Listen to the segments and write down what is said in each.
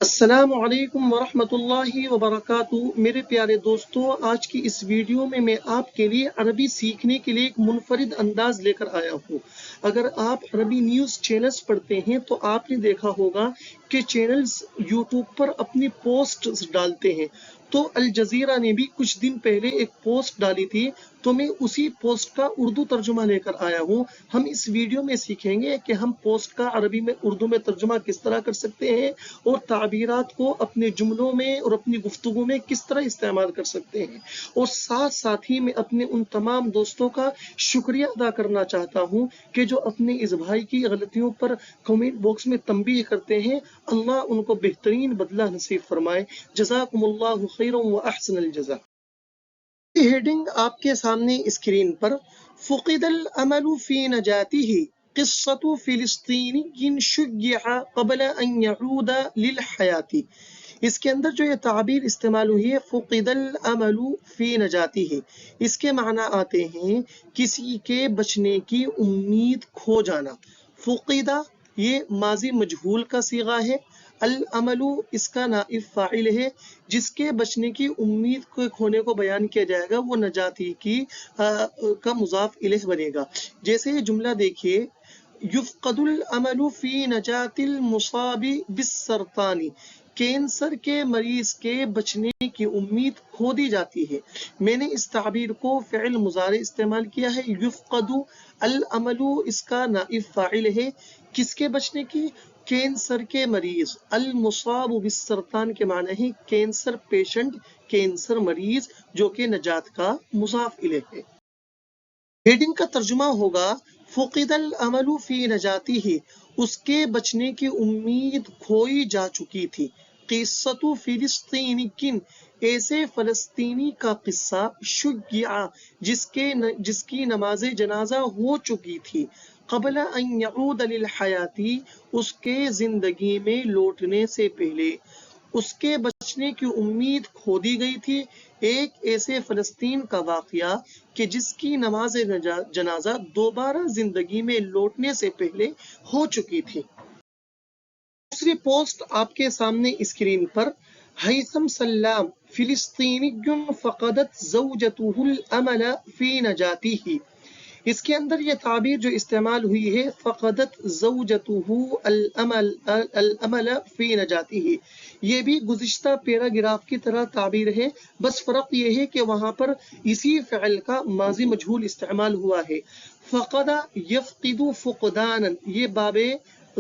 السلام علیکم ورحمۃ اللہ وبرکاتہ۔ میرے پیارے دوستو، آج کی اس ویڈیو میں آپ کے لیے عربی سیکھنے کے لیے ایک منفرد انداز لے کر آیا ہوں۔ اگر آپ عربی نیوز چینلز پڑھتے ہیں تو آپ نے دیکھا ہوگا کہ چینلز یوٹیوب پر اپنی پوسٹ ڈالتے ہیں، تو الجزیرہ نے بھی کچھ دن پہلے ایک پوسٹ ڈالی تھی، تو میں اسی پوسٹ کا اردو ترجمہ لے کر آیا ہوں۔ ہم اس ویڈیو میں سیکھیں گے کہ ہم پوسٹ کا عربی میں اردو میں ترجمہ کس طرح کر سکتے ہیں اور تعبیرات کو اپنے جملوں میں اور اپنی گفتگو میں کس طرح استعمال کر سکتے ہیں، اور ساتھ ہی میں اپنے ان تمام دوستوں کا شکریہ ادا کرنا چاہتا ہوں کہ جو اپنے اس بھائی کی غلطیوں پر کمنٹ باکس میں تنبیہ کرتے ہیں۔ اللہ ان کو بہترین بدلہ نصیب فرمائے۔ جزاکم اللہ خیرا و احسن الجزاء۔ ہیڈنگ آپ کے سامنے اسکرین پر، فقد الامل فی نجاتہ قصۃ فلسطینی شجع قبل ان یعود للحیاۃ۔ اس کے اندر جو یہ تعبیر استعمال ہوئی ہے فقد الامل فی نجاتہ، اس کے معنی آتے ہیں کسی کے بچنے کی امید کھو جانا۔ فقدہ یہ ماضی مجہول کا صیغہ ہے، الامل اس کا نائب فاعل ہے، جس کے بچنے کی امید کو کھونے کو بیان کیا جائے گا وہ نجاتی کی کا مضاف الیہ بنے گا۔ جیسے یہ جملہ دیکھیے، یفقد الامل فی نجات المصاب بالسرطان، کینسر کے مریض کے بچنے کی امید کھو دی جاتی ہے۔ میں نے اس تعبیر کو فعل مضارع استعمال کیا ہے، یفقد الامل اس کا نائب فاعل ہے، کس کے بچنے کی؟ کینسر کے مریض، المصاب بالسرطان کے معنی ہے کینسر پیشنٹ، کینسر مریض، جو کہ نجات کا مضاف الیہ ہے۔ ہیڈنگ کا ترجمہ ہوگا فقد الامل فی نجاتہ، اس کے بچنے کی امید کھوئی جا چکی تھی۔ قصۃ فلسطین، ایسے فلسطینی کا قصہ، شجع جس کی نماز جنازہ ہو چکی تھی، قبل ان یعود للحیاۃ اس کے زندگی میں لوٹنے سے پہلے، اس کے بچنے کی امید کھو دی گئی تھی۔ ایک ایسے فلسطین کا واقعہ کہ جس کی نماز جنازہ دوبارہ زندگی میں لوٹنے سے پہلے ہو چکی تھی۔ دوسری پوسٹ آپ کے سامنے اسکرین پر، ہیثم سلام فلسطینی فقدت زوجته الامل فی نجاتہ، اس کے اندر یہ تعبیر جو استعمال ہوئی ہے فقدت زوجته الامل فی نجاتہ، یہ بھی گزشتہ پیراگراف کی طرح تعبیر ہے، بس فرق یہ ہے کہ وہاں پر اسی فعل کا ماضی مجہول استعمال ہوا ہے۔ فقد یفقد فقدانا، یہ باب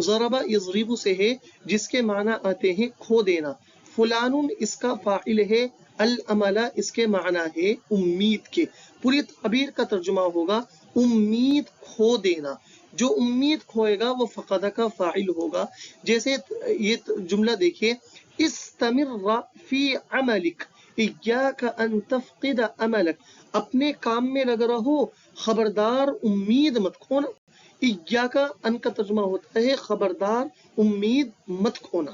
ضرب یضرب سے ہے، جس کے معنی آتے ہیں کھو دینا۔ فلان اس کا فاعل ہے، الامل اس کے معنی ہے امید کے۔ پوری تعبیر کا ترجمہ ہوگا امید کھو دینا، جو امید کھوئے گا وہ فقد کا فاعل ہوگا۔ جیسے یہ جملہ دیکھیے، استمر فی عملک ایاک ان تفقد عملک، اپنے کام میں لگ رہو، خبردار امید مت کھونا۔ ایاک ان کا ترجمہ ہوتا ہے خبردار امید مت کھونا۔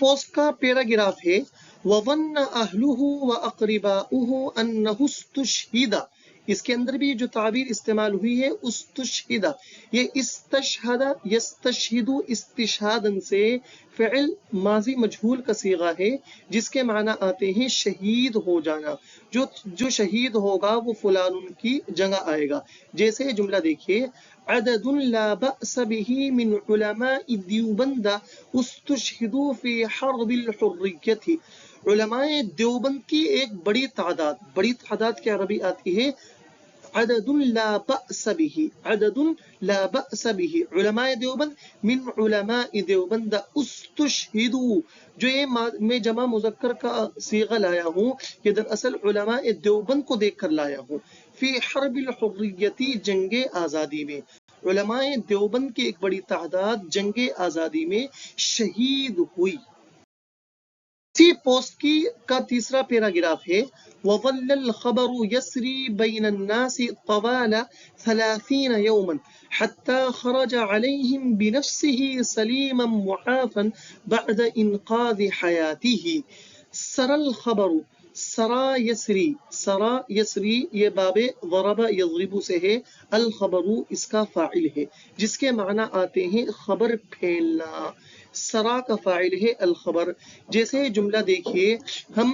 پوسٹ کا پیراگراف ہے، وَظَنَّ أَهْلُهُ وَأَقْرِبَاؤُهُ أَنَّهُ اسْتُشْهِدَ، اس کے اندر بھی جو تعبیر استعمال ہوئی ہے استشہد، یہ استشہد یستشہد استشہادن سے فعل ماضی مجہول کا صیغہ ہے، جس کے معنی آتے ہیں شہید ہو جانا، جو شہید ہوگا وہ فلان کی جگہ آئے گا۔ جیسے جملہ دیکھیے، عدد لا بأس به من علماء دیوبند استشہدوا فی حرب الحریت، علماء دیوبند کی ایک بڑی تعداد کی عربی آتی ہے عدد لا بأس به، عدد لا بأس به، علماء دیوبند من علماء دیوبند استشہدوا، جو یہ میں جمع مذکر کا صیغہ لایا ہوں یہ دراصل علماء دیوبند کو دیکھ کر لایا ہوں۔ فی حرب الحریت، جنگ آزادی میں، علماء دیوبند کی ایک بڑی تعداد جنگ آزادی میں شہید ہوئی۔ اسی پوسٹ کا تیسرا پیراگراف ہے، وَظَلَّ الْخَبَرُ يَسْرِي بَيْنَ النَّاسِ طَوَالَ 30 يَوْمًا حَتَّى خَرَجَ عَلَيْهِمْ بِنَفْسِهِ سَلِيمًا مُعَافًا بَعْدَ إِنْقَاذِ حَيَاتِهِ۔ سَرَى الْخَبَرُ، سرا یسری، سرا یسری یہ باب ضرب یضرب سے ہے، الخبر اس کا فاعل ہے، جس کے معنی آتے ہیں خبر پھیلنا، سرا کا فاعل ہے الخبر. جیسے جملہ دیکھیے ہم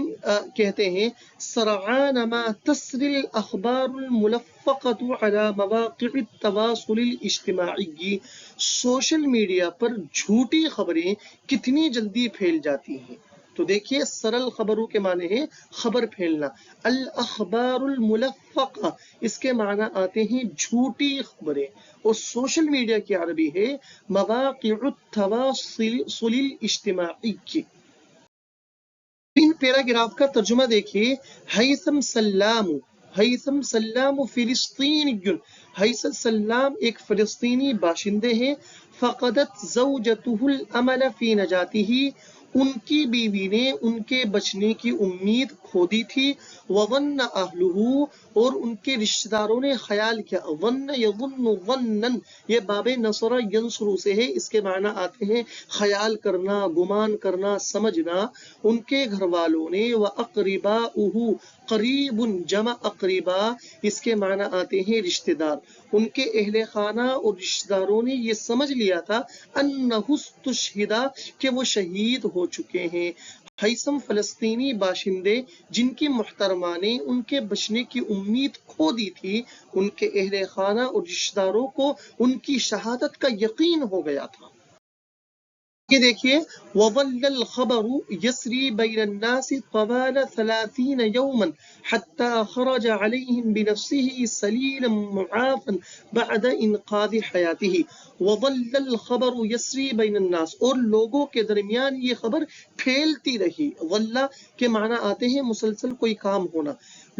کہتے ہیں سرعان ما تسری الاخبار الملفقۃ علی مواقع التواصل الاجتماعی. سوشل میڈیا پر جھوٹی خبریں کتنی جلدی پھیل جاتی ہیں. تو دیکھیے سرل خبروں کے معنی ہے خبر پھیلنا. الاخبار الملفقہ اس کے معنی آتے ہیں جھوٹی خبریں. اور سوشل میڈیا کی عربی ہے مواقع التواصل الاجتماعی کی. ان پیراگراف کا ترجمہ دیکھیے. ہیثم سلام، ہیثم سلام فلسطینی، ہیثم سلام ایک فلسطینی باشندے ہیں. فقدت زوجته الامل فی نجاتہ، ان کی بیوی نے ان کے بچنے کی امید کھو دی تھی. وظن اہلہ، اور ان کے رشتہ داروں نے خیال کیا. ظن یظن ظنا، یہ باب نصر ینصر سے ہے، اس کے معنی آتے ہیں خیال کرنا، گمان کرنا، سمجھنا. ان کے گھر والوں نے وَأَقْرِبَاؤُهُ، قریب جمع اقربا، اس کے معنی آتے ہیں رشتہ دار. ان کے اہل خانہ اور رشتہ داروں نے یہ سمجھ لیا تھا انہ استشہد، کہ وہ شہید ہو چکے ہیں. ہیثم فلسطینی باشندے جن کی محترمہ نے ان کے بچنے کی امید کھو دی تھی، ان کے اہل خانہ اور رشتہ داروں کو ان کی شہادت کا یقین ہو گیا تھا. یہ دیکھیے وَظَلَّ الْخَبَرُ يَسْرِي بَيْنَ النَّاسِ طَوَالَ 30 يَوْمًا حَتَّى خَرَجَ عَلَيْهِمْ بِنَفْسِهِ سَلِيلًا مُعَافًا بَعْدَ إِنْقَاذِ حَيَاتِهِ. وَظَلَّ الْخَبَرُ يَسْرِي بَيْنَ النَّاسِ، اور لوگوں کے درمیان یہ خبر پھیلتی رہی. ظَلَّ کے معنی آتے ہیں مسلسل کوئی کام ہونا.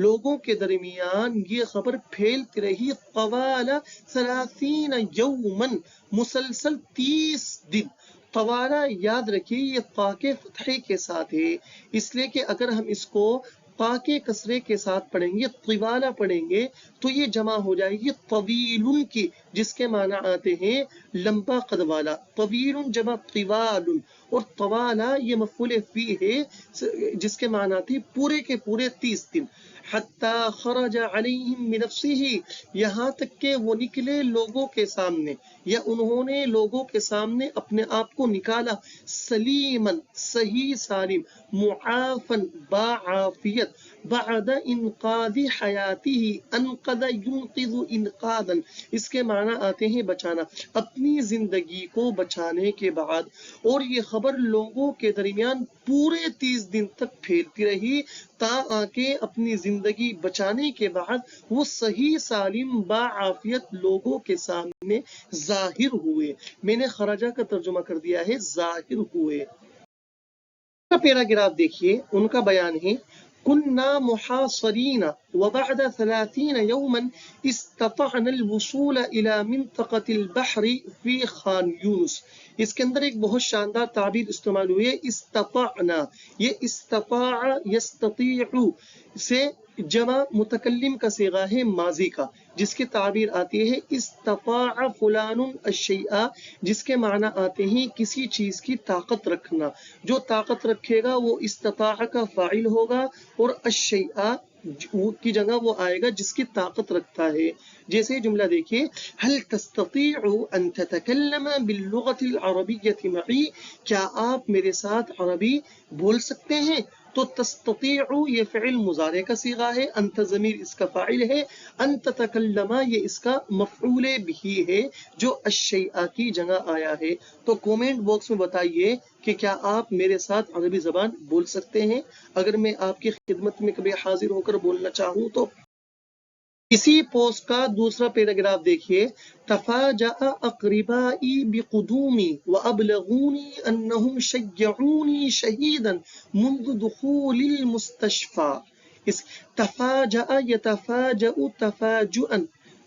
لوگوں کے درمیان یہ خبر پھیلتی رہی طوال 30 يومًا، مسلسل 30 دن. طوالہ یاد رکھیے یہ قا کے فتحے کے ساتھ ہے، اس لیے کہ اگر ہم اس کو قا کے کسرے کے ساتھ پڑھیں گے، طوالہ پڑھیں گے تو یہ جمع ہو جائے گی طویل کی، جس کے معنی آتے ہیں لمبا قد والا. طویل جمع طوال، اور طوالہ یہ مفعول فی ہے جس کے معنی آتے ہیں پورے کے پورے 30 دن. حتی خرج علیہم بنفسہ، یہاں تک کہ وہ نکلے لوگوں کے سامنے، یا انہوں نے لوگوں کے سامنے اپنے آپ کو نکالا. سلیمن صحیح سالم، معافن باعافیت، بعد انقاذ حیاتہ، انقذ ینقذ انقاذا، اس کے معنی آتے ہیں بچانا، اپنی زندگی کو بچانے کے بعد. اور یہ خبر لوگوں کے درمیان پورے 30 دن تک پھیلتی رہی تا آ کے اپنی زندگی بچانے کے بعد وہ صحیح سالم باعافیت لوگوں کے سامنے ظاہر ہوئے. میں نے خرجہ کا ترجمہ کر دیا ہے ظاہر ہوئے. پیراگراف دیکھیے ان کا بیان ہے. كنا محاصرين وبعد 30 يوما استطعنا الوصول إلى منطقة البحر في خان يونس. اس کے اندر ایک بہت شاندار تعبیر استعمال ہوئی ہے استطعنا. یہ استطاع یستطیع سے جمع متکلم کا صیغہ ہے ماضی کا، جس کی تعبیر آتی ہے استطاع فلان الشیء، جس کے معنی آتے ہیں کسی چیز کی طاقت رکھنا. جو طاقت رکھے گا وہ استطاع کا فاعل ہوگا، اور الشیء کی جگہ وہ آئے گا جس کی طاقت رکھتا ہے. جیسے جملہ دیکھیے هل تستطيع ان تتكلم باللغة العربية معي، کیا آپ میرے ساتھ عربی بول سکتے ہیں؟ تو تستطيع یہ فعل مضارع کا صیغہ ہے، انت ضمیر اس کا فاعل ہے، ان تتکلم یہ اس کا مفعول بھی ہے جو الشیء کی جگہ آیا ہے. تو کومنٹ باکس میں بتائیے کہ کیا آپ میرے ساتھ عربی زبان بول سکتے ہیں اگر میں آپ کی خدمت میں کبھی حاضر ہو کر بولنا چاہوں تو. اسی پوسٹ کا دوسرا پیراگراف دیکھیے. تفاجأ اقربائی بقدومی وابلغونی انہم شیعونی شہیدا منذ دخول المستشفى. اس تفاجأ یتفاجأ تفاجؤا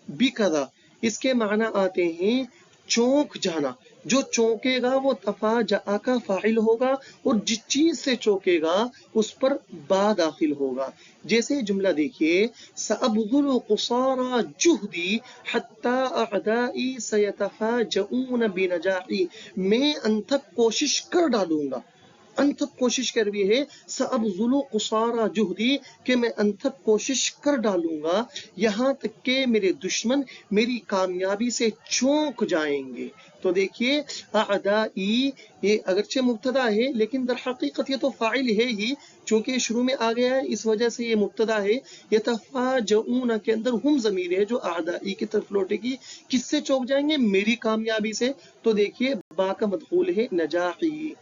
بکذا، اس کے معنی آتے ہیں چونک جانا. جو چونکے گا وہ تفاجأ کا فاعل ہوگا، اور جس چیز سے چونکے گا اس پر با داخل ہوگا. جیسے جملہ دیکھیے سأبذل قصارى جهدي حتى أعدائي سيتفاجؤون بنجاحي، میں انتھک کوشش کر ڈالوں گا انتھک کوشش کر بھی ہے سأبذل قصارى جہدی کہ میں انتھک کوشش کر ڈالوں گا یہاں تک کہ میرے دشمن میری کامیابی سے چونک جائیں گے۔ تو دیکھیے اعدائی یہ اگرچہ مبتدا ہے لیکن در حقیقت یہ تو فاعل ہے ہی، چونکہ شروع میں آ گیا ہے اس وجہ سے یہ مبتدا ہے۔ یتفاجؤون کے اندر ہم ضمیر ہے جو اعدائی کی طرف لوٹے گی، کس سے چونک جائیں گے؟ میری کامیابی سے۔ تو دیکھیے با کا مدخول ہے نجاحی۔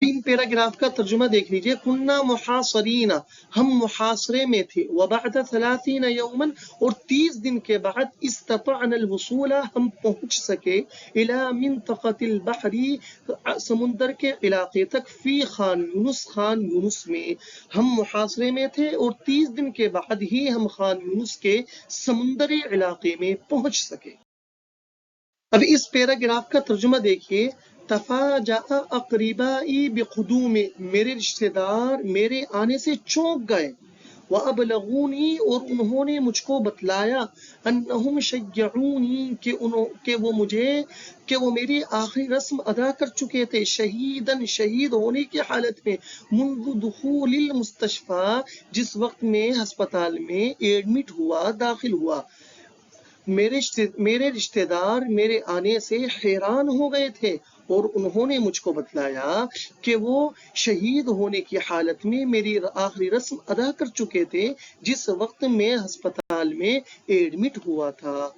تین پیراگراف کا ترجمہ دیکھ لیجئے۔ کننا محاصرین، ہم محاصرے میں تھے، وبعد 30 یوما، اور 30 دن کے بعد استطعنا الوصول، ہم پہنچ سکے، الى منطقة البحر، سمندر کے علاقے تک، فی خان یونس میں۔ ہم محاصرے میں تھے اور 30 دن کے بعد ہی ہم خان یونس کے سمندری علاقے میں پہنچ سکے۔ اب اس پیراگراف کا ترجمہ دیکھیے۔ تفاجأ اقربائی بقدوم، میرے رشتہ دار میرے آنے سے چونک گئے، وابلغونی، اور انہوں نے مجھ کو بتلایا، انہم شیعونی، کہ وہ میری آخری رسم ادا کر چکے تھے، شہیدن، شہید ہونے کی حالت میں، منذ دخول المستشفى، جس وقت میں ہسپتال میں ایڈمٹ ہوا، داخل ہوا۔ میرے رشتہ دار میرے آنے سے حیران ہو گئے تھے اور انہوں نے مجھ کو بتلایا کہ وہ شہید ہونے کی حالت میں میری آخری رسم ادا کر چکے تھے جس وقت میں ہسپتال میں ایڈمٹ ہوا تھا۔